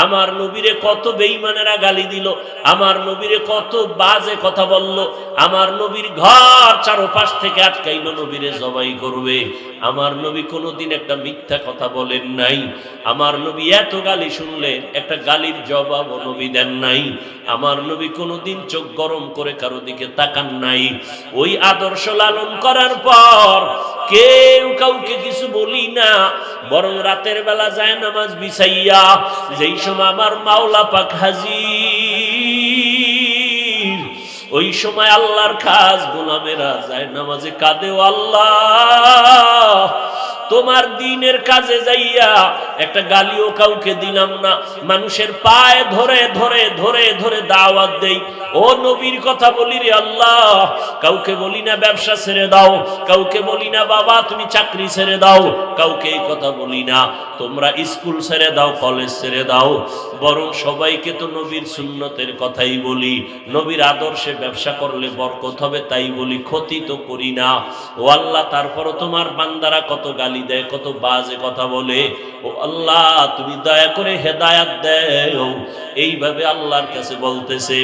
আমার নবীরে কত বেঈমানেরা গালি দিল, আমার নবীরে কত বাজে কথা বলল, আমার নবীর ঘর চারপাশ থেকে আটকাইলো নবীরে জবাই করবে। আমার নবী কোনোদিন একটা মিথ্যা কথা বলেন নাই। আমার নবী এত গালি শুনলেন, একটা গালির জবাবও নবী দেন নাই। আমার নবী কোনোদিন চোখ গরম করে কারো দিকে তাকান নাই। ওই আদর্শ লালন করার পর কেউ কাউকে কিছু বলি না, বরং রাতের বেলা যায় নামাজ বিছাইয়া, যেই সময় আমার মাওলা পাক হাজির, ওই সময় আল্লাহর খাস গোলামেরা যায় নামাজে কাঁদে, ও আল্লাহ তোমার দ্বীনের কাজে যাইয়া একটা গালিও কাউকে দিলাম না, মানুষের পায়ে ধরে ধরে ধরে ধরে দাওয়াত দেই, ও নবীর কথা বলি রে আল্লাহ। কাউকে বলি না ব্যবসা ছেড়ে দাও, কাউকে বলি না বাবা তুমি চাকরি ছেড়ে দাও, কাউকে এই কথা বলি না তোমরা স্কুল ছেড়ে দাও, কলেজ ছেড়ে দাও, বরং সবাইকে তো নবীর সুন্নতের কথাই বলি, নবীর আদর্শে ব্যবসা করলে বরকত হবে তাই বলি, ক্ষতি তো করি না। ও আল্লাহ, তারপরও তোমার বান্দারা কত গালি দেয়, কত বাজে কথা বলে, ও আল্লাহ তুমি দয়া করে হেদায়াত দেও। এইভাবে আল্লাহর কাছে বলতেছে।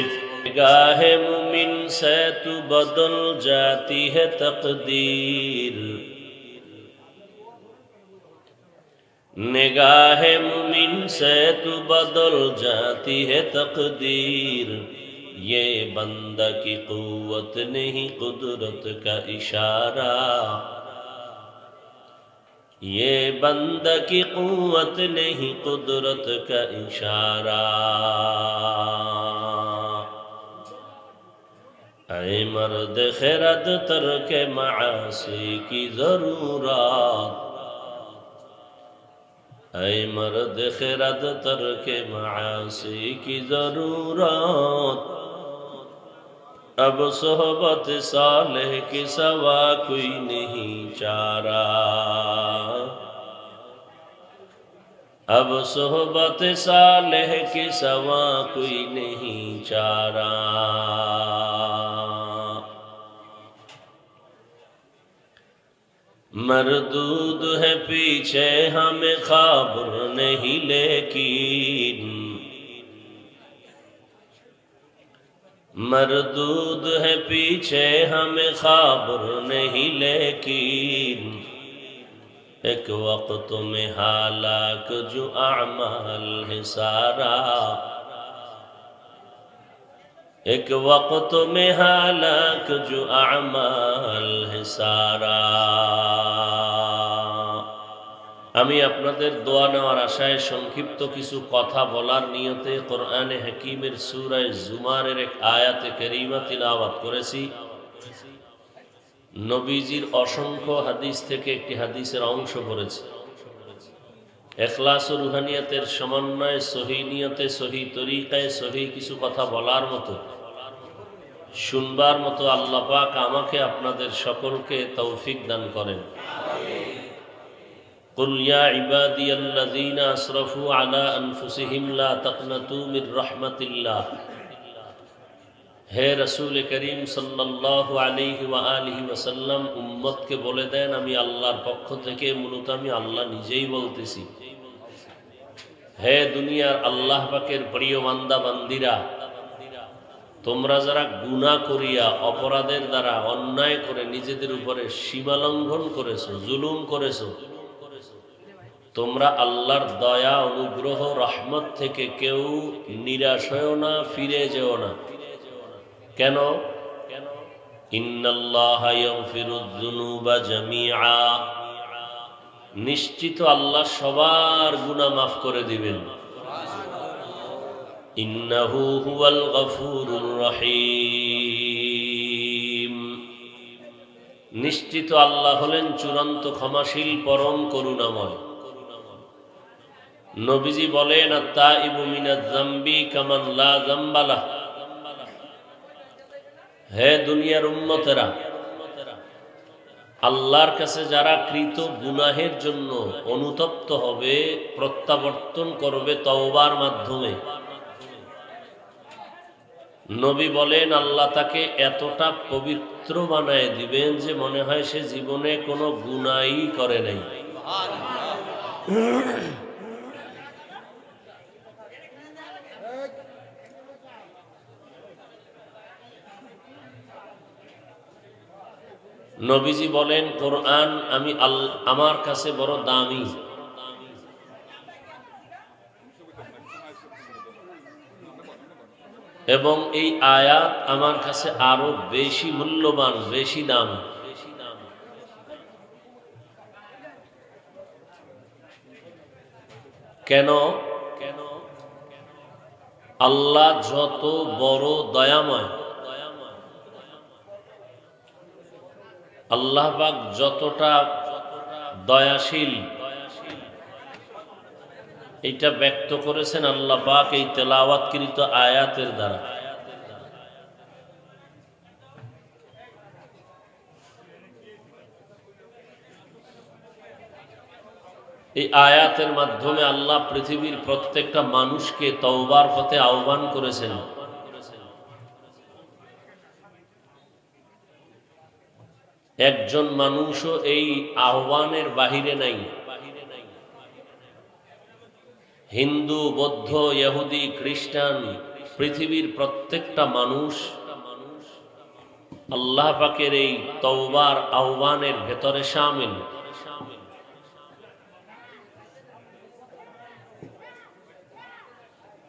গাহে মুমিন সে তু বদল জাতি হে তকদীর, निगाहे मुमिन से तू बदल जाती है तकदीर, ये बंदा की कुव्वत नहीं कुदरत का इशारा, ये बंदा की कुव्वत नहीं कुदरत का इशारा। ऐ मर्द खिरद तर्क मासी की जरूरत, ऐ मर्द खिरद तर्क मासी की जरूरत, अब सोहबत सालेह की सवा कोई नहीं चारा, अब सोहबत सालेह की सवा कोई नहीं चारा। मरदूद है पीछे हमें खबर नहीं, लेकिन मरदूद है पीछे हमें खबर नहीं, लेकिन एक वक्त में हालाक जो अमाल है सारा, एक वक्त में हालाक जो अमाल है सारा। আমি আপনাদের দোয়া নেওয়ার আশায় সংক্ষিপ্ত কিছু কথা বলার নিয়তে কোরআনে হাকিমের সূরা জুমারের এক আয়াতে কারীমা তিলাওয়াত করেছি। নবীজির অসংখ্য হাদিস থেকে একটি হাদিসের অংশ পড়েছি। ইখলাস ও রুহানিয়াতের সমন্বয়ে সহিহ নিয়তে সহিহ তরিকায় সহিহ কিছু কথা বলার মতো, শুনবার মতো আল্লাহ পাক আমাকে আপনাদের সকলকে তৌফিক দান করেন। কুল ইয়া ইবাদিয়াল্লাযীনা আসরাফু আলা আনফুসিহিম লা তাকনাতু মির রাহমাতিল্লাহ, হে রাসূল করিম সাল্লাল্লাহু আলাইহি ওয়া আলিহি ওয়াসাল্লাম উম্মতকে বলে দেন আমি আল্লাহর পক্ষ থেকে, মূলত আমি আল্লাহ নিজেই বলতেছি, হে দুনিয়ার আল্লাহ পাকের প্রিয় বান্দা বান্দিরা, তোমরা যারা গুনাহ করিয়া অপরাধের দ্বারা অন্যায় করে নিজেদের উপরে সীমা লঙ্ঘন করেছো, জুলুম করেছো, তোমরা আল্লাহর দয়া অনুগ্রহ রহমত থেকে কেউ নিরাশ হও না, ফিরে যেও না। কেন? ইন্নাল্লাহা ইয়াগফিরুয যুনুবা জামিআ, নিশ্চিত আল্লাহ সবার গুনাহ মাফ করে দিবেন। ইন্নাহু হুয়াল গফুরুর রহিম, নিশ্চিত আল্লাহ হলেন চূড়ান্ত ক্ষমাশীল, পরম করুণাময়। নবীজি বলেন আত-তাইবু মিনাজ যামবি কামান লা যামবা লাহ, হে দুনিয়ার উম্মতেরা, আল্লাহর কাছে যারা কৃত গুনাহের জন্য অনুতপ্ত হবে, প্রত্যাবর্তন করবে তওবার মাধ্যমে, নবী বলেন আল্লাহ তাকে এতটা পবিত্র বানায় দিবেন যে মনে হয় সে জীবনে কোনো গুনাহই করে নাই। নবীজি বলেন, কোরআন আমার কাছে বড় দামি, এবং এই আয়াত আমার কাছে আরো বেশি মূল্যবান, বেশি দাম। কেন? আল্লাহ যত বড় দয়াময়, আল্লাহ পাক যতটা দয়াশীল, এটা ব্যক্ত করেছেন আল্লাহ পাক এই তেলাওয়াতকৃত আয়াতের দ্বারা। এই আয়াতের মাধ্যমে আল্লাহ পৃথিবীর প্রত্যেকটা মানুষকে তওবার পথে আহ্বান করেছেন। একজন মানুষও এই আহ্বানের বাহিরে নাই। হিন্দু, বৌদ্ধ, ইহুদি, খ্রিস্টান, পৃথিবীর প্রত্যেকটা মানুষ আল্লাহ পাকের এই তওবার আহ্বানের ভেতরে শামিল।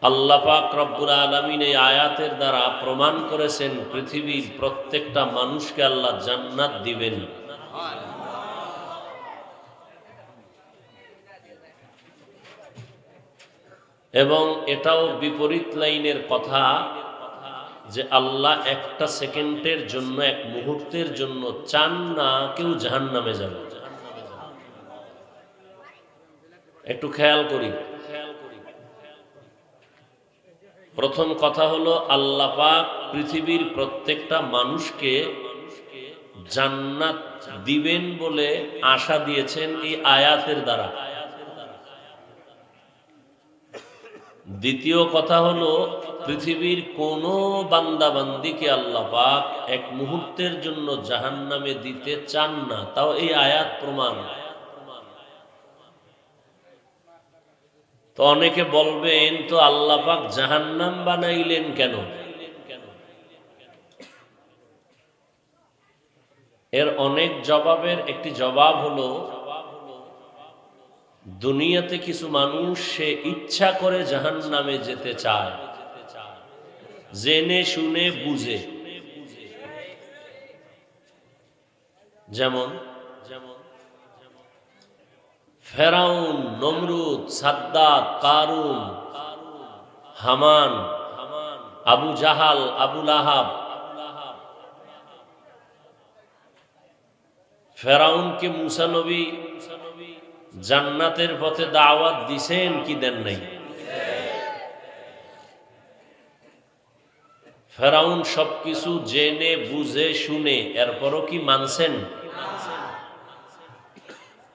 আল্লাহ পাক রব্বুল আলামিন এই আয়াতের দ্বারা প্রমাণ করেছেন পৃথিবীর প্রত্যেকটা মানুষকে আল্লাহ জান্নাত দিবেন। এবং এটাও বিপরীত লাইনের কথা যে আল্লাহ একটা সেকেন্ডের জন্য, এক মুহূর্তের জন্য চান না কেউ জাহান্নামে যাবে। একটু খেয়াল করি। প্রথম কথা হলো, আল্লাহ পাক পৃথিবীর প্রত্যেকটা মানুষকে জান্নাত দিবেন বলে আশা দিয়েছেন এই আয়াতের দ্বারা। দ্বিতীয় কথা হলো, পৃথিবীর কোন বান্দা বান্দিকে আল্লাহ পাক এক মুহূর্তের জন্য জাহান্নামে দিতে চান না, তাও এই আয়াত প্রমাণ। তো অনেকে বলবেন, তো আল্লাহ পাক জাহান্নাম বানাইলেন কেন? এর অনেক জবাবের একটি জবাব হলো, দুনিয়াতে কিছু মানুষ সে ইচ্ছা করে জাহান্নামে যেতে চায়, জেনে শুনে বুঝে। যেমন ফেরাউন, নমরুদ, সাদ্দাত, কারুন, হামান, আবু জাহাল, আবু লাহাব। ফেরাউনকে মুসা নবী জান্নাতের পথে দাওয়াত দিছেন কি দেন নাই? ফেরাউন সবকিছু জেনে বুঝে শুনে এরপরও কি মানছেন?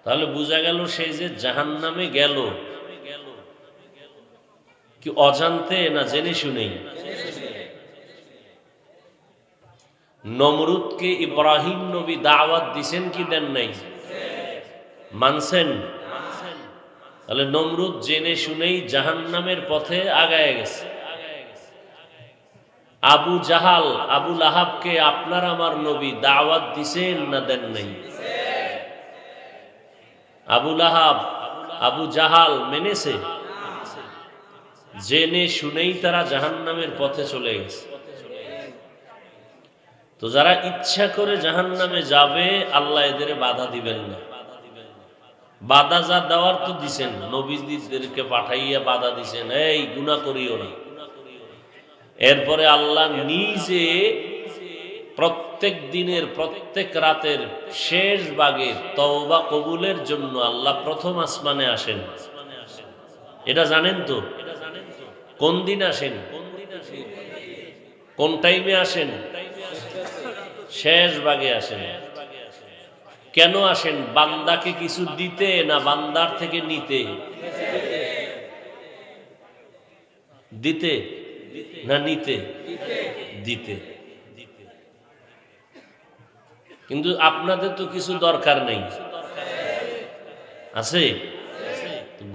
তাহলে বোঝা গেল সেই যে জাহান্নামে গেল কি অজান্তে না জেনে শুনেই? নমরুদকে ইব্রাহিম নবী দাওয়াত দিছেন কি দেন নাই? মানছেন? তাহলে নমরুদ জেনে শুনেই জাহান্নামের পথে আগায় গেছে। আবু জাহাল, আবু লাহাবকে আপনার আমার নবী দাওয়াত দিছেন না দেন নাই? আবু লাহাব, আবু জাহাল মেনেছে, জেনে শুনেই তারা জাহান্নামের পথে চলে গেছে। তো যারা ইচ্ছা করে জাহান্নামে যাবে, আল্লাহ এদের বাধা দিবেন না। বাধা যা দেওয়ার তো দিছেন, নবীদেরকে পাঠাইয়া বাধা দিছেন, এই গুনাহ করিও না। এরপরে আল্লাহ নিজে প্রত্যেক দিনের, প্রত্যেক রাতের শেষ ভাগে তওবা কবুলের জন্য আল্লাহ প্রথম আসমানে আসেন। এটা জানেন তো? কোন দিন আসেন? কোন টাইমে আসেন? শেষ ভাগে আসেন। কেন আসেন? বান্দাকে কিছু দিতে না বান্দার থেকে নিতে? দিতে না নিতে? দিতে। কিন্তু আপনাদের তো কিছু দরকার নেই, আছে?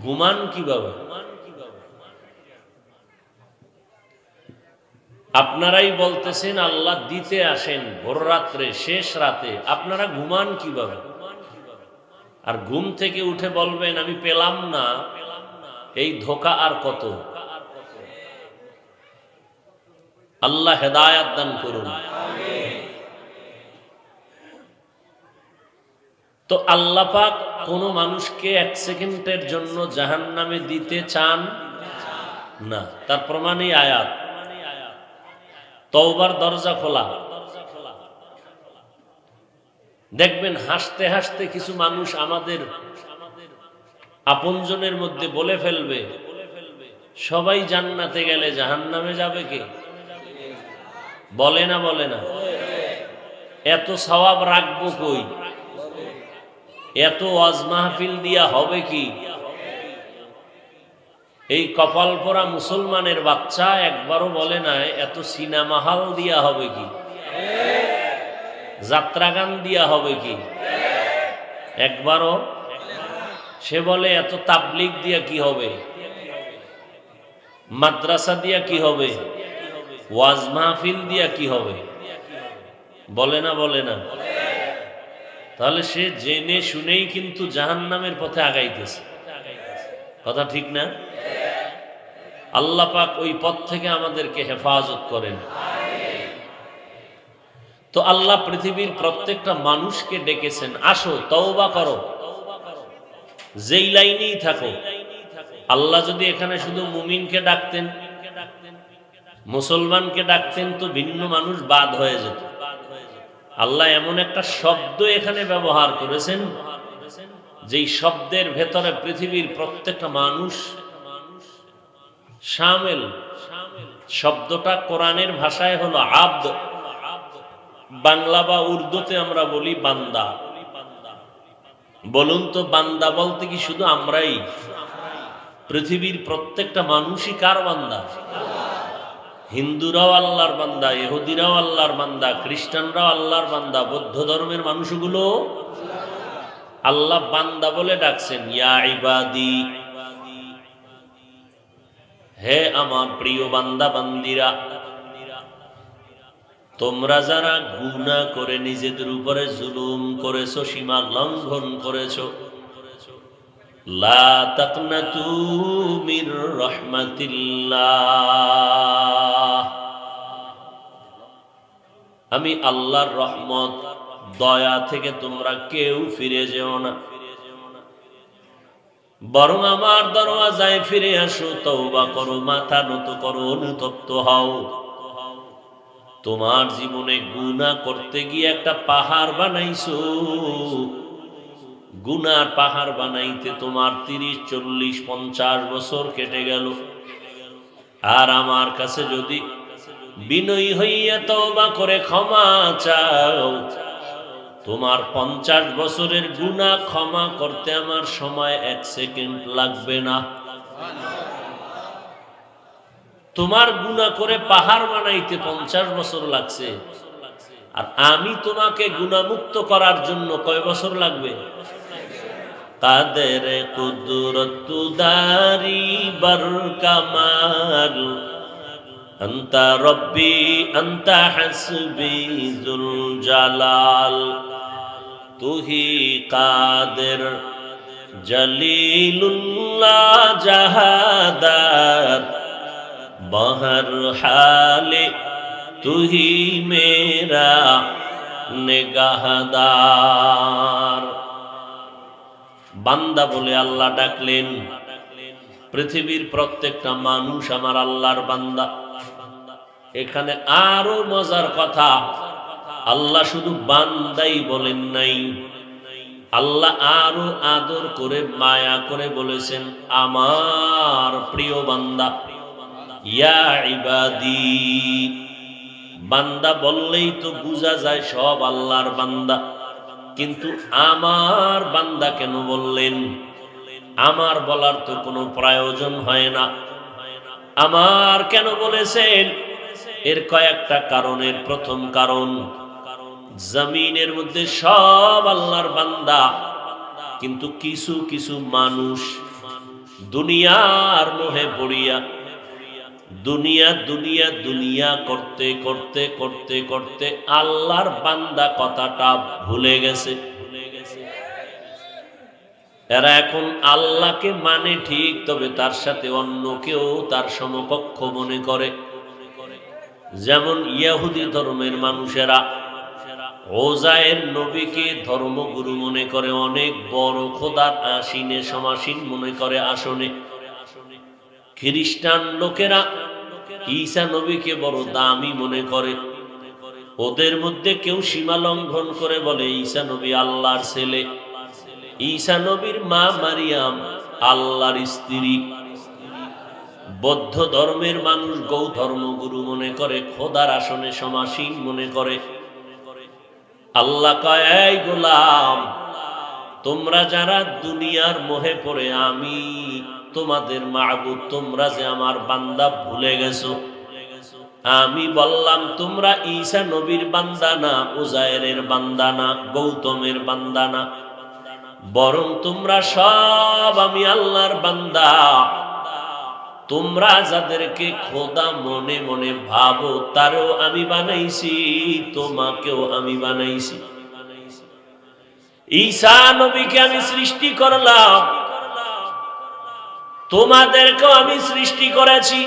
ঘুমান কিভাবে? আপনারাই বলতেছেন আল্লাহ দিতে আসেন ভোর রাত্রে, শেষ রাতে, আপনারা ঘুমান কিভাবে? আর ঘুম থেকে উঠে বলবেন আমি পেলাম না, এই ধোঁকা আর কত? আল্লাহ হেদায়াত দান করুন। তো আল্লাহ পাক কোন মানুষকে এক সেকেন্ডের জন্য জাহান্নামে দিতে চান না, তার প্রমাণই আয়াত। তওবার দরজা খোলা। দেখবেন হাসতে হাসতে কিছু মানুষ আমাদের আপনজনের মধ্যে বলে ফেলবে, সবাই জান্নাতে গেলে জাহান্নামে যাবে কে? বলে না বলে না? এত সওয়াব রাখবো কই? এত ওয়াজ মাহফিল দিয়া হবে কি? এই কপাল পোড়া মুসলমানের বাচ্চা একবারও বলে না এত সিনেমা হল দিয়া হবে কি, যাত্রাগান দিয়া হবে কি? একবারও। সে বলে এত তাবলিগ দিয়া কি হবে, মাদ্রাসা দিয়া কি হবে, ওয়াজ মাহফিল দিয়া কি হবে? বলে না বলে না? তাহলে সে জেনে শুনেই কিন্তু জাহান্নামের পথে আগাইতেছে। কথা ঠিক না? আল্লাহ পাক ওই পথ থেকে আমাদেরকে হেফাজত করেন। তো আল্লাহ পৃথিবীর প্রত্যেকটা মানুষকে ডেকেছেন, আসো তওবা করো, যেই লাইনেই থাকো। আল্লাহ যদি এখানে শুধু মুমিনকে ডাকতেন, মুসলমানকে ডাকতেন, তো ভিন্ন মানুষ বাদ হয়ে যেত। আল্লাহ এমন একটা শব্দ এখানে ব্যবহার করেছেন, যেই শব্দের ভেতরে পৃথিবীর প্রত্যেকটা মানুষ শামিল। শব্দটা কোরআনের ভাষায় হলো আব্দ, বাংলা বা উর্দুতে আমরা বলি বান্দা। বলুন তো, বান্দা বলতে কি শুধু আমরাই? পৃথিবীর প্রত্যেকটা মানুষই কার বান্দা? হিন্দুরাও আল্লাহর বান্দা, ইহুদিরাও আল্লাহর বান্দা, খ্রিস্টানরাও আল্লাহর বান্দা, বৌদ্ধ ধর্মের মানুষগুলো আল্লাহ বান্দা বলে ডাকছেন। ইয়া ইবাদি, হে আমার প্রিয় বান্দা বান্দিরা, তোমরা যারা গুনাহ করে নিজেদের উপরে জুলুম করেছো, সীমা লঙ্ঘন করেছো, লা তাকনাতু মির রাহমাতিল্লাহ, আমি আল্লাহর রহমত দয়া থেকে তোমরা কেউ ফিরে যেও না, বরং আমার দরওয়াজায় ফিরে আসো, তওবা করো, মাথা নত করো, অনুতপ্ত হও। তোমার জীবনে গুনাহ করতে গিয়ে একটা পাহাড় বানাইছো, গুনার পাহাড় বানাইতে তোমার 30, 40, 50 বছর কেটে গেল। আর আমার কাছে যদি বিনয়ী হইয়া তওবা করে ক্ষমা চাও, তোমার 50 বছরের গুনাহ ক্ষমা করতে আমার সময় 1 সেকেন্ড লাগবে না। তোমার গুনাহ করে পাহাড় বানাইতে 50 বছর লাগছে, আর আমি তোমাকে গুনাহমুক্ত করার জন্য কয় বছর লাগবে? কাদের কুদরত দারি বার কামাল, আনতা রব্বি আনতা হাসবি যুল জালাল, তুহি কাদের জলিলুল্লাহ জাহাদার, বহর হালে তুহি মেরা নিগাহদার। বান্দা বলে আল্লাহ ডাকলেন। পৃথিবীর প্রত্যেকটা মানুষ আমার আল্লাহর বান্দা। এখানে আরো মজার কথা, আল্লাহ শুধু বান্দাই বলেন নাই, আল্লাহ আরো আদর করে মায়া করে বলেছেন আমার প্রিয় বান্দা। ইয়া ইবাদি, বান্দা বললেই তো বোঝা যায় সব আল্লাহর বান্দা, কিন্তু আমার বান্দা কেন বললেন? আমার বলার তো কোনো প্রয়োজন হয় না। আমার কেন বলেছেন? এর কয়েকটা কারণের প্রথম কারণ, জমিনের মধ্যে সব আল্লাহর বান্দা, কিন্তু কিছু কিছু মানুষ দুনিয়ার মোহে পড়িয়া দুনিয়া দুনিয়া দুনিয়া করতে করতে করতে করতে আল্লাহর বান্দা কথাটা ভুলে গেছে। এরা এখন আল্লাহকে মানে ঠিক, তবে তার সাথে অন্য কেউ তার সমকক্ষ মনে করে। যেমন ইহুদি ধর্মের মানুষেরা ওজায়ের নবীকে ধর্মগুরু মনে করে, অনেক বড় খোদার আসিনে সমাসীন মনে করে আসনে। খ্রিস্টান লোকেরা ঈসা নবীকে বড় দামি মনে করে। ওদের মধ্যে কেউ সীমা লঙ্ঘন করে বলে ঈসা নবী আল্লাহর ছেলে, ঈসা নবীর মা মারিয়াম আল্লাহর স্ত্রী। বৌদ্ধ ধর্মের মানুষ গৌ ধর্মগুরু মনে করে, খোদার আসনে সমাসীন মনে করে। আল্লাহ কয়, এই গোলাম, তোমরা যারা দুনিয়ার মোহে পড়ে আমি তোমাদের মাবুদ, তোমরা যে আমার বান্দা ভুলে গেছো। আমি বললাম তোমরা ঈসা নবীর বান্দা না, উজায়েরের বান্দা না, গৌতমের বান্দা না, বরং তোমরা সব আমি আল্লাহর বান্দা। তোমরা যাদেরকে খোদা মনে মনে ভাবো তারও আমি বানাইছি, তোমাকেও আমি বানাইছি। ঈসা নবীকে আমি সৃষ্টি করলাম, তোমাদেরকেও আমি সৃষ্টি করেছি।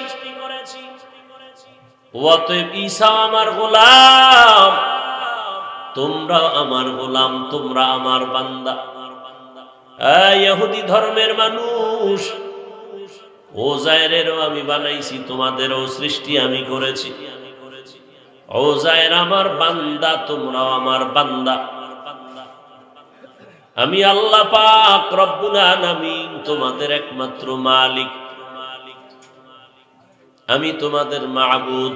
অতএব ঈসা আমার গোলাম, তোমরা আমার গোলাম, তোমরা আমার বান্দা। ইহুদি ধর্মের মানুষ, ওজায়েরেরও আমি বানাইছি, তোমাদেরও সৃষ্টি আমি করেছি। ওজায়ের আমার বান্দা, তোমরাও আমার বান্দা। আমি আল্লাহ পাক রব্বুল আলামিন তোমাদের একমাত্র মালিক, আমি তোমাদের মাবুদ।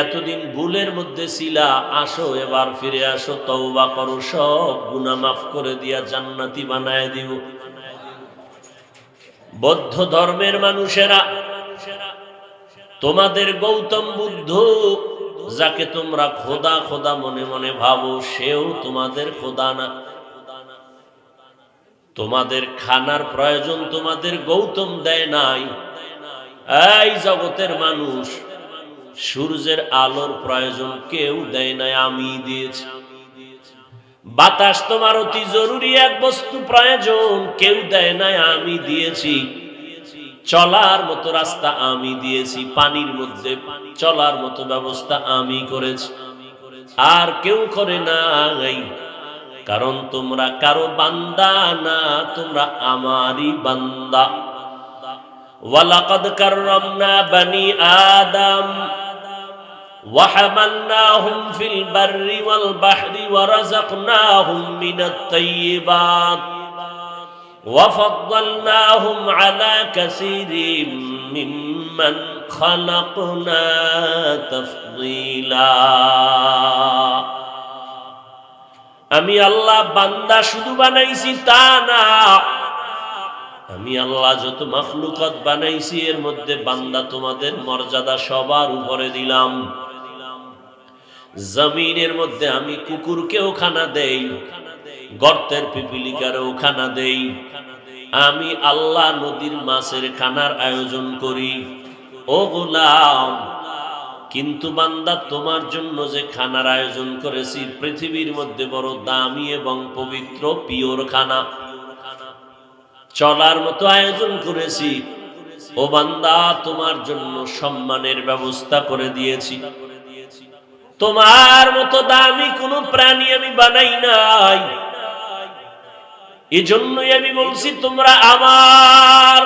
এতদিন ভুলের মধ্যে ছিলা, আসো এবার ফিরে আসো, তওবা করো, সব গুনাহ মাফ করে দিয়া জান্নাতি বানায় দিব। বৌদ্ধ ধর্মের মানুষেরা তোমাদের গৌতম বুদ্ধ, যাকে তোমরা খোদা খোদা মনে মনে ভাবো, সেও তোমাদের খোদা না। তোমাদের খানার প্রয়োজন তোমাদের গৌতম দেয় নাই। এই জগতের মানুষ, সূর্যের আলোর প্রয়োজন কেউ দেয় নাই, আমি দিয়েছি। বাতাস তোমার অতি জরুরি এক বস্তু প্রয়োজন, কেউ দেয় নাই, আমি দিয়েছি। চলার মতো রাস্তা আমি দিয়েছি, পানির মধ্যে চলার মতো ব্যবস্থা আমি করেছি, আর কেউ করে নাই। কারণ তোমরা কারো বান্দা না, তোমরা আমারই বান্দা। ওয়ালাকাদ কাররামনা বানি আদম وحملناهم في البر والبحر ورزقناهم من الطيبات وفضلناهم على كثير ممن خلقنا تفضيلا। আমি আল্লাহ বান্দা শুধু বানাইছি তা না, আমি আল্লাহ যত মাখলুকাত বানাইছি এর মধ্যে বান্দা তোমাদের মর্যাদা সবার উপরে দিলাম। জমিনের মধ্যে আমি কুকুরকেও খানা দেই, গর্তের পিপিলিকারও খানা দেই। আমি আল্লাহ নদীর মাছের খানার আয়োজন করি। ও গোলাম, কিন্তু বান্দা তোমার জন্য যে খানার আয়োজন করেছি, পৃথিবীর মধ্যে বড় দামি এবং পবিত্র পিওর খানা, চলার মতো আয়োজন করেছি। ও বান্দা, তোমার জন্য সম্মানের ব্যবস্থা করে দিয়েছি। তোমার মতো দামি কোন প্রাণী আমি বানাই নাই। এজন্যই আমি বলছি তোমরা আমার,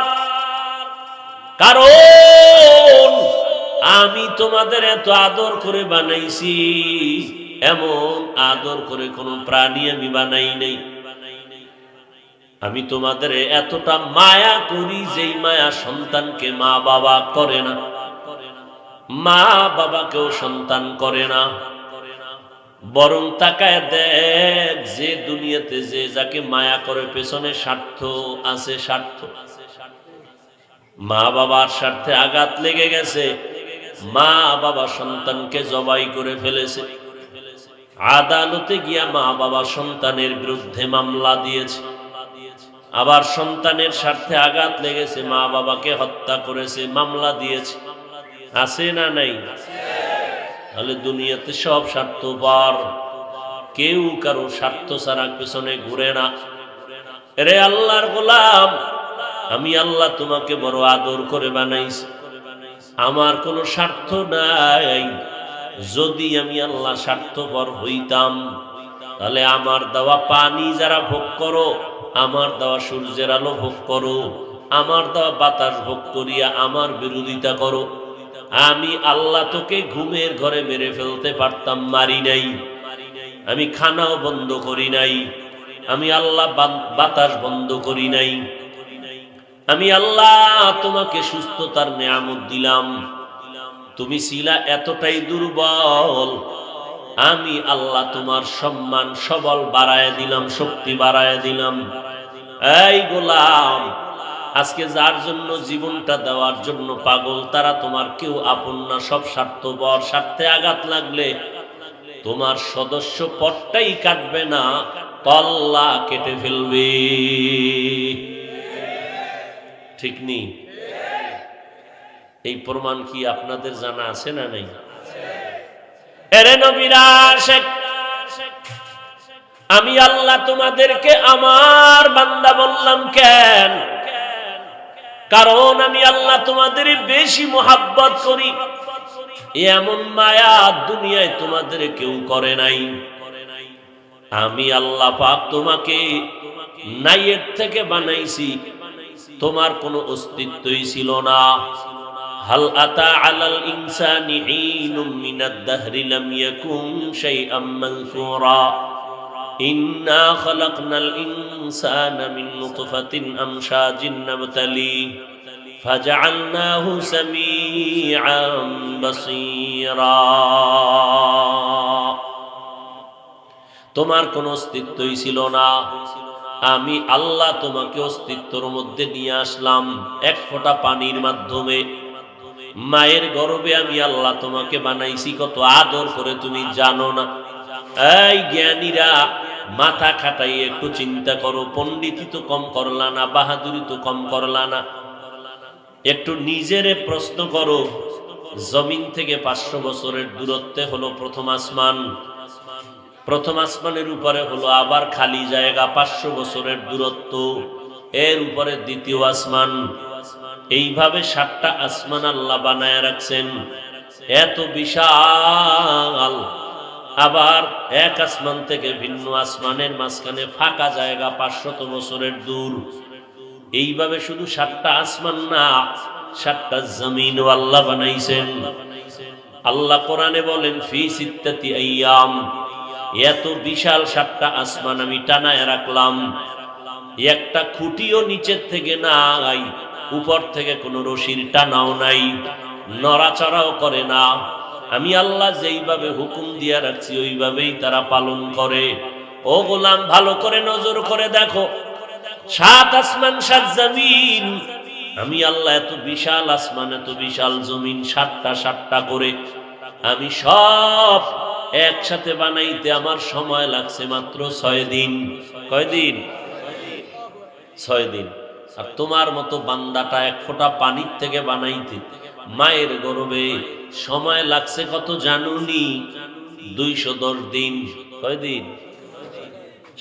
কারণ আমি তোমাদের এত আদর করে বানাইছি, এমন আদর করে কোন প্রাণী আমি বানাই নাই। আমি তোমাদের এতটা মায়া করি, যেই মায়া সন্তানকে মা বাবা করে না, মা বাবাকেও সন্তান করে না। বরং তাকায় দেখ, যে দুনিয়াতে যে যাকে মায়া করে পেছনে স্বার্থ আছে, স্বার্থ। মা বাবার স্বার্থে আঘাত লেগে গেছে, মা বাবা সন্তানকে জবাই করে ফেলেছে। আদালতে গিয়া মা বাবা সন্তানের বিরুদ্ধে মামলা দিয়েছে। আবার সন্তানের স্বার্থে আঘাত লেগেছে, মা বাবাকে হত্যা করেছে, মামলা দিয়েছে, আছে না নাই? তাহলে দুনিয়াতে সব স্বার্থপর, কেউ কারো স্বার্থ ছাড়া পেছনে ঘুরে না। রে আল্লাহর গোলাম, আমি আল্লাহ তোমাকে বড় আদর করে বানাইছি, আমার কোনো স্বার্থ নাই। যদি আমি আল্লাহ স্বার্থপর হইতাম, তাহলে আমার দেওয়া পানি যারা ভোগ করো, আমার দেওয়া সূর্যের আলো ভোগ করো, আমার দেওয়া বাতাস ভোগ করিয়া আমার বিরোধিতা করো। আমি আল্লাহ তোকে ঘুমের ঘরে মেরে ফেলতে পারতাম, মারি নাই। আমি খানাও বন্ধ করি নাই, আমি আল্লাহ বাতাস বন্ধ করি নাই। আমি আল্লাহ তোমাকে সুস্থতার নেয়ামত দিলাম, তুমি ছিলা এতটাই দুর্বল, আমি আল্লাহ তোমার সম্মান সবল বাড়ায় দিলাম, শক্তি বাড়ায় দিলাম। এই গোলাম, আজকে যার জন্য জীবনটা দেওয়ার জন্য পাগল, তারা তোমার কেউ আপন না, সব স্বার্থপর। স্বার্থে আঘাত লাগলে তোমার সদস্য পটটাই কাটবে না, কল্লা কেটে ফেলবে। ঠিক নেই? এই প্রমাণ কি আপনাদের জানা আছে না নাই? এরে নবীরা আশিক, আমি আল্লাহ তোমাদেরকে আমার বান্দা বললাম কেন? কারণ আমি আল্লাহ তোমাদের বেশি মোহাব্বত করি। এমন মায়া দুনিয়ায় তোমাদের কেউ করে নাই। আমি আল্লাহ পাক তোমাকে নাইয়ের থেকে বানাইছি, তোমার কোনো অস্তিত্বই ছিল না। হাল আতা আলাল ইনসানি হিনুম মিনাদ দাহরি লাম ইয়াকুন শাইআম মাযকুরা ইন্না খালাকনাল ইনসানা মিন নুতফাতিন আমশাজিন নাবতালি ফাজআলনাহু সামিআন বাসীরা। তোমার কোনো অস্তিত্বই ছিল না, আমি আল্লাহ তোমাকে অস্তিত্বের মধ্যে নিয়ে আসলাম এক ফোঁটা পানির মাধ্যমে। মায়ের গর্ভে আমি আল্লাহ তোমাকে বানাইছি, কত আদর করে তুমি জানো না। এই জ্ঞানীরা, মাথা খাটাই একটু চিন্তা করো, পণ্ডিতি তো কম করলা না, বাহাদুরি তো কম করলা না। একটু নিজেরে প্রশ্ন করো, জমিন থেকে 500 বছরের দূরত্বে হলো প্রথম আসমান, প্রথম আসমানের উপরে হলো আবার খালি জায়গা 500 বছরের দূরত্ব, এর উপরে দ্বিতীয় আসমান। এইভাবে 7টা আসমান আল্লাহ বানায় রাখছেন, এত বিশাল। আবার এক আসমান থেকে ভিন্ন আসমানের মাঝখানে ফাঁকা জায়গা 500 বছরের দূর। এইভাবে শুধু 7টা আসমান না, 7টা জমিনও আল্লাহ বানাইছেন। আল্লাহ কোরআনে বলেন ফি সিত্তাতি আইয়াম, এত বিশাল 7টা আসমান আমি টানায় রাখলাম, একটা খুঁটিও নিচের থেকে নাই, উপর থেকে কোনো রশির টানাও নাই, নড়াচড়াও করে না। আমি আল্লাহ যেইভাবে হুকুম দিয়া রাখছি ওইভাবেই তারা পালন করে। ও গোলাম, ভালো করে নজর করে দেখো, 7 আসমান 7 জমিন। আমি আল্লাহ এত বিশাল আসমান, এত বিশাল জমিন, 7টা করে আমি সব একসাথে বানাইতে আমার সময় লাগছে মাত্র 6 দিন। কয় দিন? 6 দিন। আর তোমার মতো বান্দাটা এক ফোঁটা পানির থেকে বানাইতে মায়ের গর্ভে সময় লাগছে কত জানুনি? 210 দিন। কয় দিন?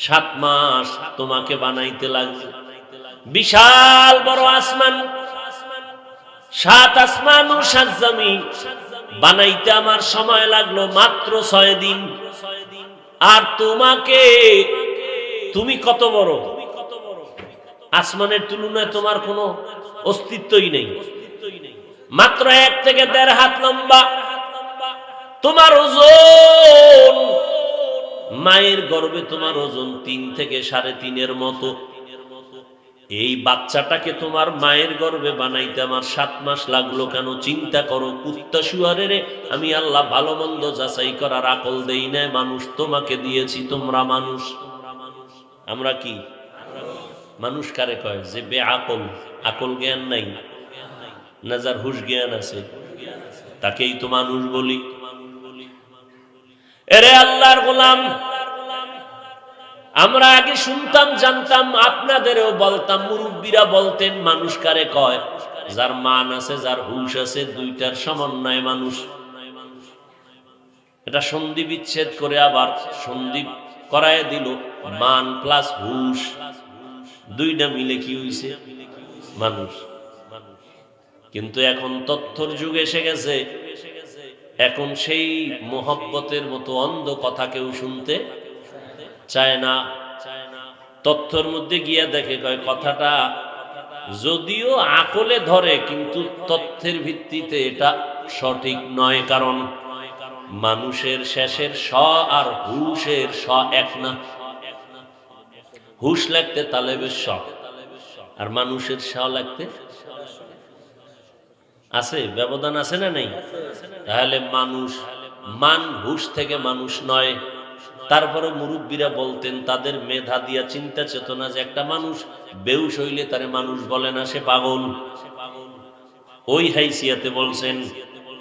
7 মাস তোমাকে বানাইতে লাগছে। বিশাল বড় আসমান, 7 আসমান ও 7 জমিন বানাইতে আমার সময় লাগলো মাত্র 6 দিন। আর তোমাকে, তুমি কত বড়? আসমানের তুলনায় তোমার কোনো অস্তিত্বই নেই, মাত্র 1 থেকে 1.5 হাত লম্বা। তোমার ওজন, মায়ের গর্ভে তোমার ওজন 3 থেকে 3.5-এর মতো। এই বাচ্চাটাকে তোমার মায়ের গর্ভে বানাইতে আমার 7 মাস লাগলো কেন? চিন্তা করো। কুত্তা শুয়ারের আমি আল্লাহ ভালো মন্দ যাচাই করার আকল দেই না, মানুষ তোমাকে দিয়েছি। তোমরা মানুষ, আমরা কি মানুষ কারে কয়? যে বেআকল, আকল জ্ঞান নাই, না যার হুশ জ্ঞান আছে তাকেই তো মানুষ বলি। এরে আল্লাহর গোলাম, আমরা আগে শুনতাম, জানতাম, আপনাদেরও বলতাম, মুরব্বীরা বলতেন, মানুষ কারে কয়? যার মান আছে, যার হুঁশ আছে, দুইটার সমন্বয় মানুষ। এটা সন্ধি বিচ্ছেদ করে আবার সন্ধি করায় দিল, মান প্লাস হুঁশ, দুইটা মিলে কি হইছে? মানুষ। কিন্তু এখন তথ্যর যুগ এসে গেছে, এখন সেই মোহব্বতের মতো অন্ধ কথা কেউ শুনতে চায় না। তথ্যর মধ্যে গিয়া দেখে কয় কথাটা যদিও আকলে ধরে, কিন্তু তথ্যের ভিত্তিতে এটা সঠিক নয়। কারণ মানুষের শেষের স আর হুশের স এক না। হুশ লাগতে তালেবের স, আর মানুষের স লাগতে আছে, ব্যবধান আছে না নেই? তাহলে মানুষ মান হুশ থেকে মানুষ নয়। তারপরে মুরব্বীরা বলতেন, তাদের মেধা দিয়া চিন্তা চেতনা, যে একটা মানুষ বেহুশ হইলে তারে মানুষ বলে না, সে পাগল। ওই হাইসিয়াতে বলছেন।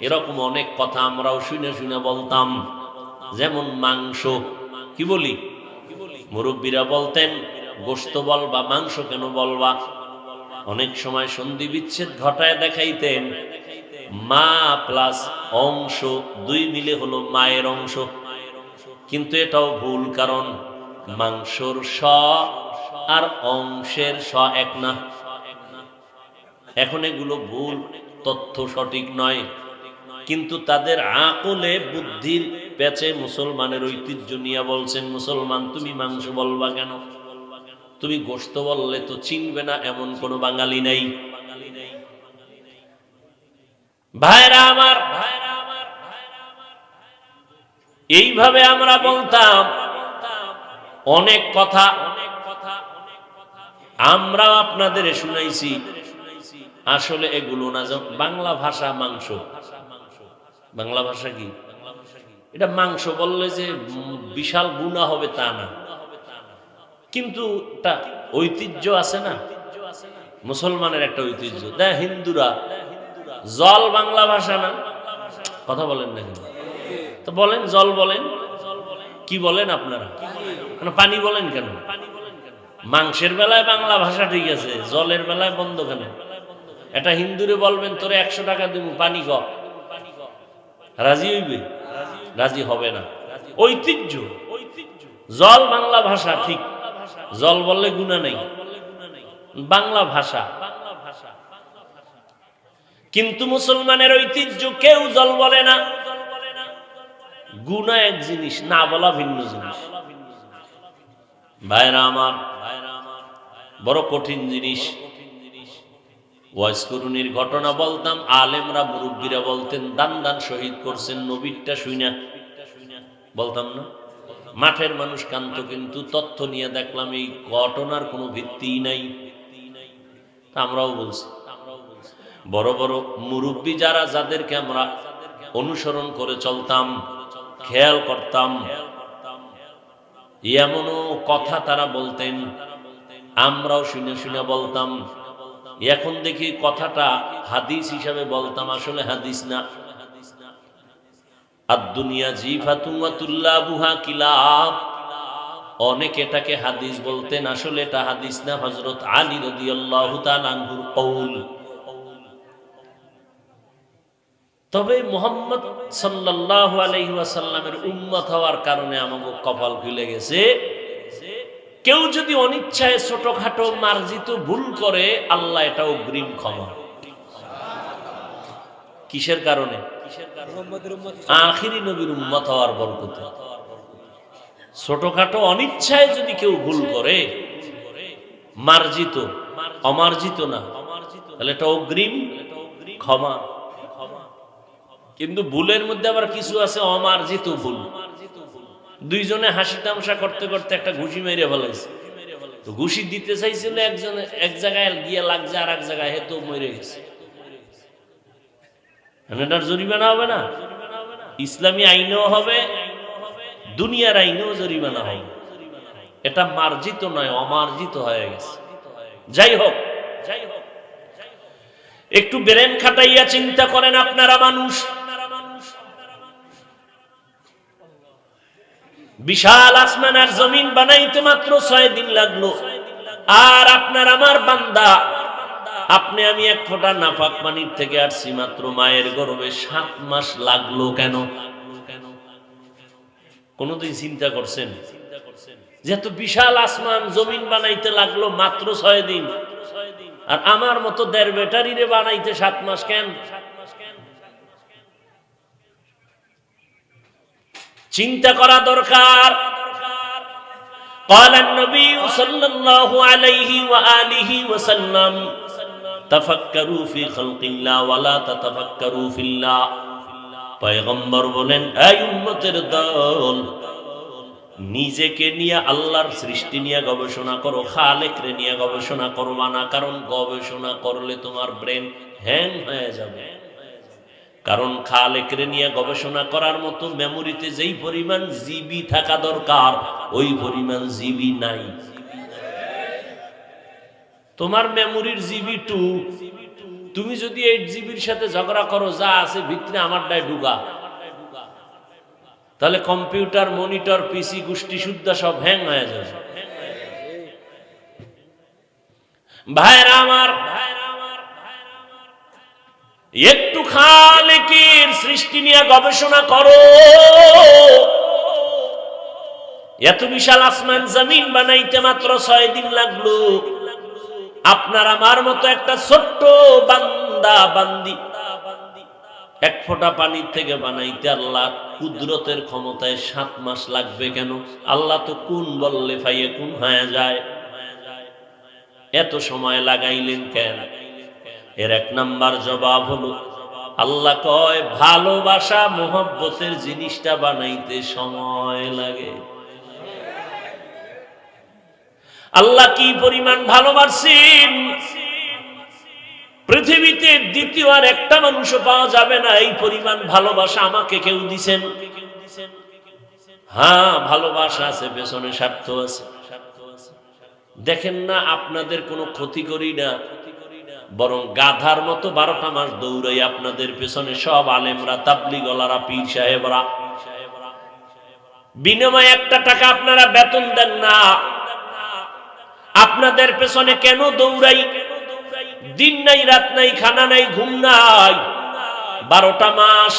এরকম অনেক কথা আমরাও শুনে শুনে বলতাম। যেমন মাংস, কি বলি? মুরব্বীরা বলতেন, গোশত বলবা, মাংস কেন বলবা? অনেক সময় সন্ধি বিচ্ছেদ ঘটায় দেখাইতেন, মা প্লাস অংশ দুই মিলে হলো মায়ের অংশ। কিন্তু এটাও ভুল, কারণ মাংসর স আর অংশের স এক না। এখন এগুলো ভুল, তথ্য সঠিক নয়। কিন্তু তাদের আকলে, বুদ্ধির পেঁচে মুসলমানের ঐতিহ্য নিয়ে বলছেন, মুসলমান তুমি মাংস বলবা কেন? তুমি গোশত বললে তো চিনবে না, এমন কোন বাঙালি নেই। ভাইরা আমার, এইভাবে আমরা বলতাম অনেক কথা, আমরা আপনাদের শুনাইছি। আসলে এগুলো না, বাংলা ভাষা মাংস, বাংলা ভাষা কি? এটা মাংস বললে যে বিশাল গুনাহ হবে তা না, কিন্তু এটা ঐতিহ্য আছে না, মুসলমানের একটা ঐতিহ্য। দেখ হিন্দুরা জল বাংলা ভাষা না, কথা বলেন না কেন? তো বলেন জল বলেন, কি বলেন আপনারা? পানি বলেন কেন? মাংসের বেলায় বাংলা ভাষা ঠিক আছে, জলের বেলায় বন্ধ কেন? এটা হিন্দুরে বলবেন, তোরে 100 টাকা দিব, পানি গ, রাজি হইবে? রাজি হবে না। ঐতিহ্য, জল বাংলা ভাষা ঠিক, জল বললে গুনাহ নেই, বাংলা ভাষা। কিন্তু মুসলমানের ঐতিহ্য, কেউ জল বলে না। গুনাহ এক জিনিস, না বলা ভিন্ন জিনিস। ভাইরা আমার, বড় কঠিন জিনিস। ওয়াজ করুনির ঘটনা বলতাম, আলেমরা মুরব্বীরা বলতেন, দান দান শহীদ করছেন নবীরটা শুইনা, বলতাম না? মাঠের মানুষ কান্ত, কিন্তু তথ্য নিয়ে দেখলাম এই ঘটনার কোনো ভিত্তিই নাই। আমরাও বলছি, বড় বড় মুরব্বী যারা, যাদেরকে আমরা অনুসরণ করে চলতাম, খেয়াল করতাম, এমনও কথা তারা বলতেন, আমরাও শুনে শুনে বলতাম। এখন দেখি কথাটা হাদিস হিসাবে বলতাম, আসলে হাদিস না। আদ-দুনিয়া জিফাতুন ওয়া তুল্লাবুহা কিলাব, অনেকে এটাকে হাদিস বলতেন, আসলে এটা হাদিস না, হযরত আলী রাদিয়াল্লাহু তাআলা আনহুর কওল। তবে মুহাম্মদ সাল্লাল্লাহু আলাইহি ওয়াসাল্লামের উম্মত হওয়ার কারণে আমাকে কপাল খুলে গেছে। কেউ যদি অনিচ্ছায় ছোটখাটো মার্জিত ভুল করে, আল্লাহ এটা অগ্রিম ক্ষমা। কিসের কারণে? আখিরি নবীর উম্মত হওয়ার বরকতে। ছোটখাটো অনিচ্ছায় যদি কেউ ভুল করে, মার্জিত, অমার্জিত না, তাহলে এটা অগ্রিম ক্ষমা। কিন্তু ভুলের মধ্যে আবার কিছু আছে অমার্জিত ভুল। দুইজনে হাসি তামাশা করতে করতে একটা ঘুষি মেরে ফেলাইছে, তো ঘুষি দিতে চাইছিল একজনে, এক জায়গায় গিয়ে লাগছে, আর এক জায়গায় হেতো মরে গেছে। এটার জরিমানা হবে না? ইসলামী আইনেও হবে, দুনিয়ার আইনেও জরিমানা হবে। এটা মার্জিত নয়, অমার্জিত হয়ে গেছে। যাই হোক, একটু ব্রেন খাটাইয়া চিন্তা করেন আপনারা। মানুষ বিশাল আসমান আর জমিন বানাইতে মাত্র 6 দিন লাগলো। আর আপনার আমার বান্দা, আপনি আমি এক ফোঁটা নাপাক পানির থেকে আসছি, মাত্র মায়ের গর্ভে 7 মাস লাগলো কেন? কোনদিন চিন্তা করছেন যে এত বিশাল আসমান জমিন বানাইতে লাগলো মাত্র 6 দিন, আর আমার মতো 1.5 ব্যাটারিরে বানাইতে 7 মাস কেন? চিন্তা করা দরকার। قال النبي صلى الله عليه وآله وسلم تفكروا في خلق الله ولا تتفكروا في الله। পয়গম্বর বলেন, এই উম্মতের দল, নিজেকে নিয়ে আল্লাহর সৃষ্টি নিয়ে গবেষণা করো, খালেকরে নিয়ে গবেষণা করবা না। কারণ গবেষণা করলে তোমার ব্রেন হ্যাং হয়ে যাবে। কারণ খালেকরে নিয়ে গবেষণা করার মতো মেমোরিতে যেই পরিমাণ জিবি থাকা দরকার, ওই পরিমাণ জিবি নাই। তোমার মেমোরির জিবি 2, তুমি যদি 8 জিবির সাথে ঝগড়া করো, যা আছে ভিতরে আমারটাই ঢুকা, তাহলে কম্পিউটার, মনিটর, পিসি গোষ্ঠী শুদ্ধা সব হ্যাং হয়ে যাবে। ভাইরা আমার, একটু খালেকের সৃষ্টি নিয়ে গবেষণা করো। এত বিশাল আসমান জমিন বানাইতে মাত্র 6 দিন লাগলো। আপনার আমার মতো একটা ছোট্ট বান্দা বান্দি এক ফোঁটা পানির থেকে বানাইতে আল্লাহ কুদরতের ক্ষমতায় 7 মাস লাগবে কেন? আল্লাহ তো কুন বললে ফায়াকুন হয়ে যায়। এত সময় লাগাইলেন কেন? এর 1 নাম্বার জবাব হলো, আল্লাহ কয় ভালোবাসা মোহব্বতের জিনিসটা বানাইতে সময় লাগে। আল্লাহ কি পরিমাণ ভালোবাসেন, পৃথিবীতে দ্বিতীয় আর একটা মানুষও পাওয়া যাবে না এই পরিমাণ ভালোবাসা আমাকে কেউ দিছেন। হ্যাঁ, ভালোবাসা আছে, পেছনে স্বার্থ আছে। দেখেন না, আপনাদের কোনো ক্ষতি করি না, বরং গাধার মতো 12টা মাস দৌড়াই আপনাদের পেছনে সব আলেমরা, তাবলীগওয়ালারা, পীর সাহেবরা। বিনিময়ে 1 টাকা আপনারা বেতন দেন না। আপনাদের পেছনে কেন দৌড়াই? দিন নাই, রাত নাই, খানা নাই, ঘুম নাই, 12টা মাস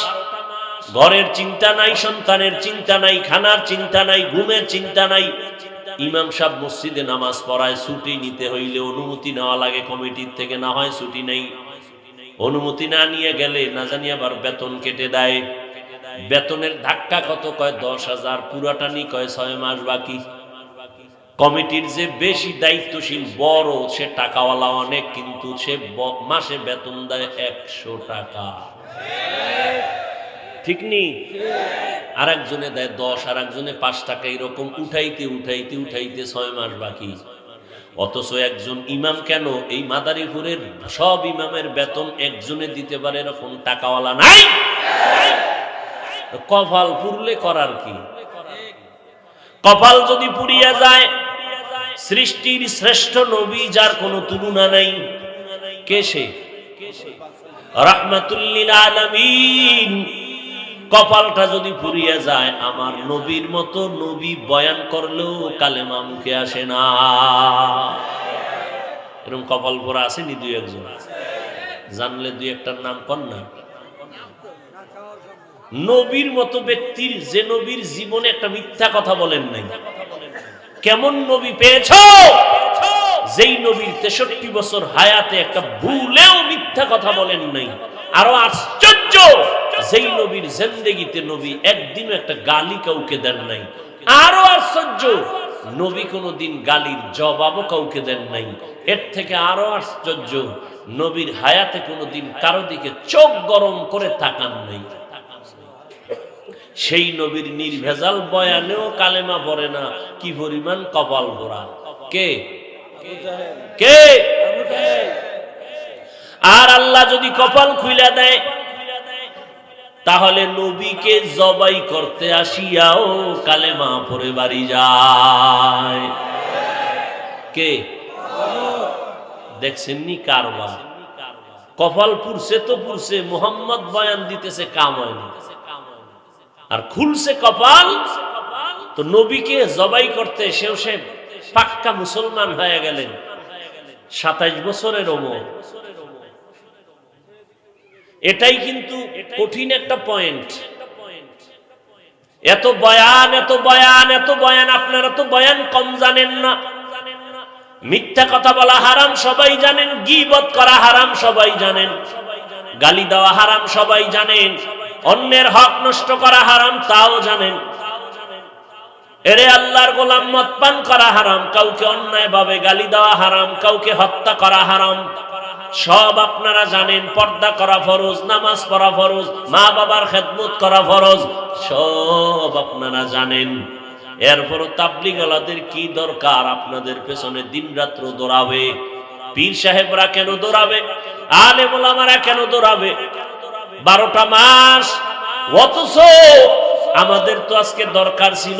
ঘরের চিন্তা নাই, সন্তানের চিন্তা নাই, খানার চিন্তা নাই, ঘুমের চিন্তা নাই। ইমাম সাহেব মসজিদে নামাজ পড়ায়, ছুটি নিতে হইলে অনুমতি নেওয়া লাগে কমিটির থেকে, না হয় ছুটি নেই। অনুমতি না নিয়ে গেলে না জানি আবার বেতন কেটে দেয়। বেতনের ধাক্কা কত? কয় 10,000, পুরাটা নি কয় 6 মাস বাকি। কমিটির যে বেশি দায়িত্বশীল বড়, সে টাকাওয়ালা অনেক, কিন্তু সে মাসে বেতন দেয় 100 টাকা। ঠিক নেই? আর একজনে দেয় 10, আর একজনে 5 টাকা। এরকম উঠাইতে উঠাইতে উঠাইতে 6 মাস বাকি। অথচ একজন ইমাম কেন, এই মাদারীপুরের সব ইমামের বেতন একজনে দিতে পারে এরকম টাকাওয়ালা নাই। কপাল পুরলে করার কি? কপাল যদি পুড়িয়া যায়, সৃষ্টির শ্রেষ্ঠ নবী যার কোনো তুলনা নাই, কে সে? রাহমাতুল লিল আলামিন। কপালটা যদি পুড়িয়া যায়, আমার নবীর মতো নবী বয়ান করলেও কালেমা মুখে আসে না। এরকম কপাল পোড়া আছে নি 2-1 জন? জানলে 2-1টার নাম কর না। নবীর মতো ব্যক্তির, যে নবীর জীবনে একটা মিথ্যা কথা বলেন নাই। কেমন নবী পেয়েছ? যেই নবীর 63 বছর হায়াতে একটা ভুলেও মিথ্যা কথা বলেন নাই। আরো আশ্চর্য, যেই নবীর জিন্দেগিতে নবী একদিনও একটা গালি কাউকে দেন নাই। আরো আশ্চর্য, নবী কোনোদিন গালির জবাবও কাউকে দেন নাই। এর থেকে আরো আশ্চর্য, নবীর হায়াতে কোনোদিন কারো দিকে চোখ গরম করে তাকান নাই। সেই নবীর নির্ভেজাল বয়ানেও কালেমা পড়ে না, কি পরিমাণ কপাল পোড়া। কে? কে? আর আল্লাহ যদি কপাল খুইলা দেয়, তাহলে নবীকে জবাই করতে আসিয়াও কালেমা পড়ে বাড়ি যায়। কে? দেখছেননি কারবার? কপাল পুরছে তো পুরছে, মুহাম্মদ বয়ান দিতেছে, কাম হয়নি। আর খুলছে কপাল, তো নবীকে জবাই করতে সেও সে পাক্কা মুসলমান হয়ে গেলেন 27 বছরের ওমর। এটাই কিন্তু কঠিন একটা পয়েন্ট। এত বয়ান এত বয়ান এত বয়ান, আপনারা তো বয়ান কম জানেন না। মিথ্যা কথা বলা হারাম সবাই জানেন, গীবত করা হারাম সবাই জানেন, গালি দেওয়া হারাম সবাই জানেন, অন্যের হক নষ্ট করা হারাম তাও জানেন। এরে আল্লাহর গোলাম, মদ পান করা হারাম, কাউকে অন্যায় ভাবে গালি দেওয়া হারাম, কাউকে হত্যা করা হারাম, সব আপনারা জানেন। পর্দা করা ফরজ, নামাজ পড়া ফরজ, মা বাবার খেদমত করা ফরজ, সব আপনারা জানেন। এরপরও তাবলীগওয়ালাদের কি দরকার আপনাদের পেছনে দিন রাত্র দৌড়াবে? পীর সাহেবরা কেন দৌড়াবে? আলেম ওলামারা কেন দৌড়াবে? 12টা মাস। অথচ আমাদের তো আজকে দরকার ছিল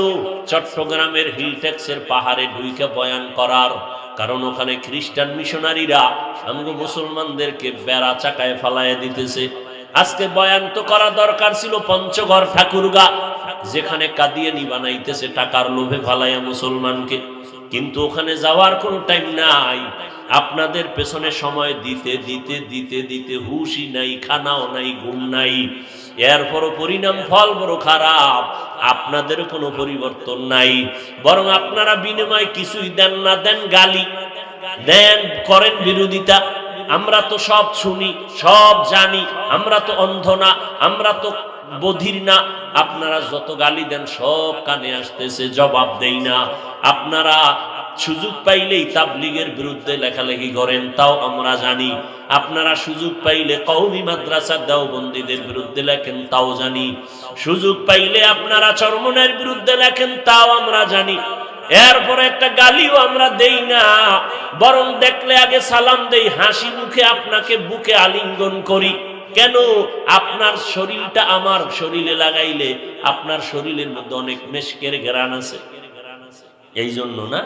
চট্টগ্রামের হিলটেক্সের পাহাড়ে ঢুইকা বয়ান করার, কারণ ওখানে খ্রিস্টান মিশনারিরা আমগো মুসলমানদেরকে বেড়া চাকায় ফালাইয়া দিতেছে। আজকে বয়ান তো করা দরকার ছিল পঞ্চগড় ঠাকুরগা, যেখানে কাদিয়ানি বানাইতেছে টাকার লোভে ফালাইয়া মুসলমানকে, কিন্তু ওখানে যাওয়ার কোনো টাইম নাই। আপনাদের পেছনে সময় দিতে দিতে দিতে দিতে হুশই নাই, খানাও নাই, ঘুম নাই। এরপরও পরিণাম ফল বড় খারাপ। আপনাদের কোনো পরিবর্তন নাই, বরং আপনারা বিনিময় কিছুই দেন না, দেন গালি, দেন করেন বিরোধিতা। আমরা তো সব শুনি, সব জানি, আমরা তো অন্ধ না, আমরা তো বধির না। আপনারা যত গালি দেন সব কানে আসতেছে, জবাব দেই না। আপনারা সুযোগ পাইলেই তাবলীগের বিরুদ্ধে লেখালেখি করেন, তাও আমরা জানি। আপনারা সুযোগ পাইলে কওমি মাদ্রাসা দেওবন্দীদের বিরুদ্ধে লেখেন, তাও জানি। সুযোগ পাইলে আপনারা চরমনের বিরুদ্ধে লেখেন, তাও আমরা জানি। এরপরে একটা গালিও আমরা দেই না, বরং দেখলে আগে সালাম দেই, হাসি মুখে আপনাকে বুকে আলিঙ্গন করি। কেন? আপনার শরীরটা আমার শরীরে লাগাইলে আপনার শরীরের মধ্যে অনেক মেশকের ঘেরান আছে, এই জন্য না।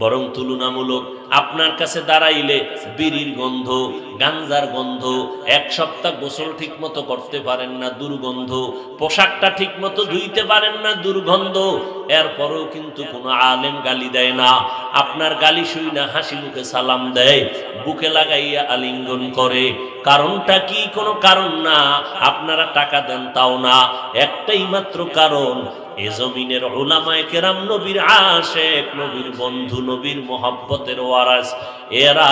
বরং তুলনামূলক আপনার কাছে দাঁড়াইলে বিড়ির গন্ধ, গাঞ্জার গন্ধ, এক সপ্তাহ গোসল ঠিক মতো করতে পারেন না, দুর্গন্ধ, পোশাকটা ঠিক মতো ধুইতে পারেন না, দুর্গন্ধ। এরপরেও কিন্তু কোনো আলেম গালি দেয় না। আপনার গালি শুই না হাসি মুখে সালাম দেয়, বুকে লাগাইয়া আলিঙ্গন করে। কারণটা কি? কোনো কারণ না। আপনারা টাকা দেন তাও না, একটাই মাত্র কারণ, এ জমিনের উলামায়ে কেরাম নবীর আশেক, নবীর বন্ধু, নবীর মোহাব্বতের ওয়ারাস। এরা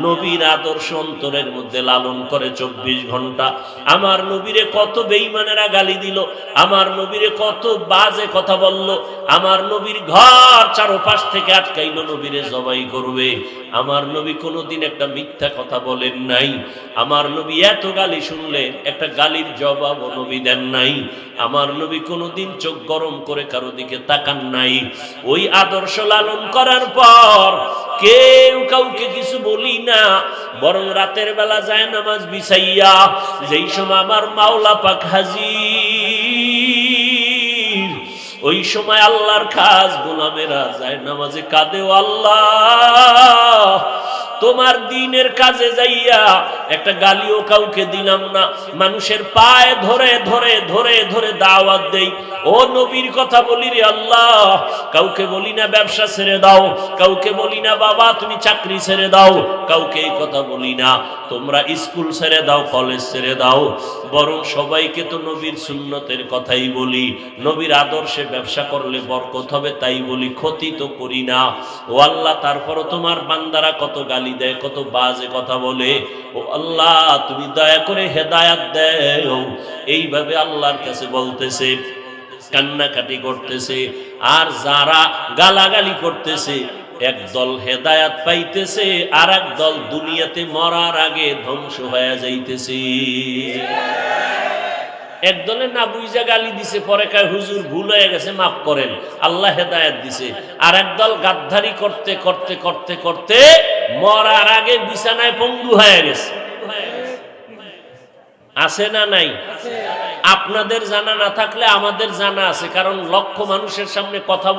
নবীর আদর্শ অন্তরের মধ্যে লালন করে 24 ঘন্টা। আমার নবীরে কত বেঈমানেরা গালি দিল, আমার নবীরে কত বাজে কথা বলল, আমার নবীর ঘর চারপাশ থেকে আটকাইলো নবীরে জবাই করবে। আমার নবী কোনোদিন একটা মিথ্যা কথা বলেন নাই। আমার নবী এত গালি শুনলেন, একটা গালির জবাব নবী দেন নাই। আমার নবী কোনোদিন চোখ গরম করে কারো দিকে তাকান নাই। ওই আদর্শ লালন করার পর কেউ কাউকে কিছু বলি না, বরং রাতের বেলা যায় নামাজ বিছাইয়া, যেই সময় আমার মাওলা পাক হাজির, ওই সময় আল্লাহর খাস গোলামেরা যায় নামাজে কাঁদে, ও আল্লাহ তোমার দ্বীনের কাজে যাইয়া একটা গালিও কাউকে দিলাম না, মানুষের পায়ে ধরে ধরে ধরে ধরে দাওয়াত দেই, ও নবীর কথা বলি রে আল্লাহ। কাউকে বলি না ব্যবসা ছেড়ে দাও, কাউকে বলি না বাবা তুমি চাকরি ছেড়ে দাও, কাউকে এই কথা বলি না তোমরা স্কুল ছেড়ে দাও, কলেজ ছেড়ে দাও, বরং সবাইকে তো নবীর সুন্নতের কথাই বলি। নবীর আদর্শে ব্যবসা করলে বরকত হবে তাই বলি, ক্ষতি তো করি না। ও আল্লাহ, তারপরও তোমার বান্দারা কত গালি দেয়, কত বাজে কথা বলে, ও আল্লাহ তুমি দয়া করে হেদায়াত দাও। এইভাবে আল্লাহর কাছে বলতেছে, কান্নাকাটি করতেছে। আর যারা গালাগালি করতেছে, একদল হেদায়াত পাইতেছে, আর একদল দুনিয়াতে মরার আগে ধ্বংস হয়ে যাইতেছে। একদলে না বুঝা গালি দিছে, পরে কয় হুজুর ভুল হয়ে গেছে মাফ করেন, আল্লাহ হেদায়েত দিছে। আর একদল গাদ্দারি করতে করতে করতে করতে মরার আগে বিছানায় পঙ্গু হয়ে গেছে। আছে না নাই? আপনাদের জানা না থাকলে আমাদের জানা আছে, কারণ লক্ষ মানুষের সামনে কথা